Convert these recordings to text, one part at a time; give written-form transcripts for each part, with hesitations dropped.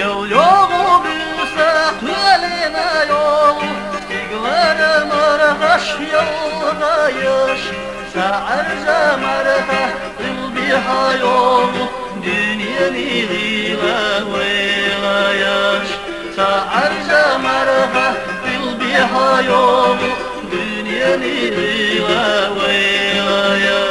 Yolu büyüsek eline yol Siglerim arhaş yoldayış Sa'arca marha Dilbiha yol Dünyeni gila veylayaş Sa'arca marha Dilbiha yol Dünyeni gila veylayaş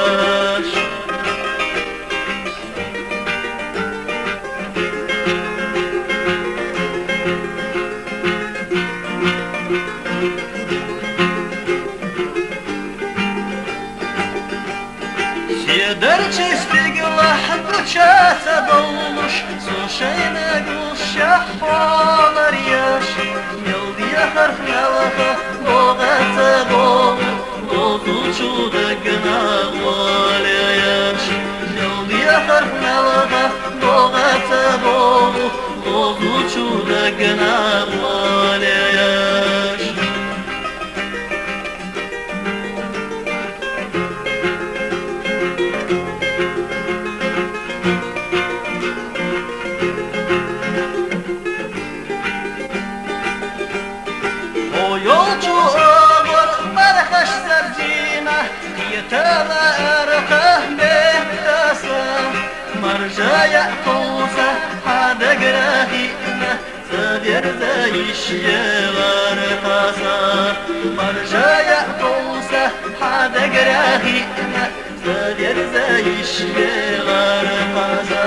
Sieder çestig lahd çase dolmuş Suşayna gül şahfalar yaş Yıldiye harflaha boğata bol Bozucu da gınağval yaş Yıldiye harflaha boğata bol Bozucu da gınağval yaş Yolcu ağır marhaş sercina Yetala erkah mehtasa Marjaya kolsa hada grahina Sadirza işyelar kasa Marjaya kolsa hada grahina Sadirza işyelar kasa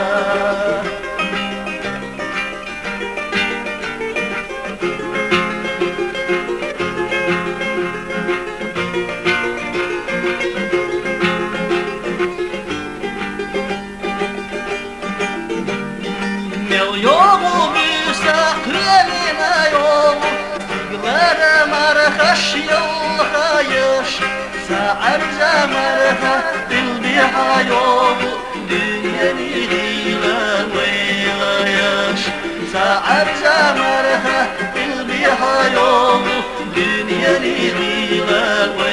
Yolu büyüsek eline yol Siglara marhaş yolhayış Sa'arca marha Dilbiha yol Dünyeni gila veylayaş Sa'arca marha Dilbiha yol Dünyeni gila veylayaş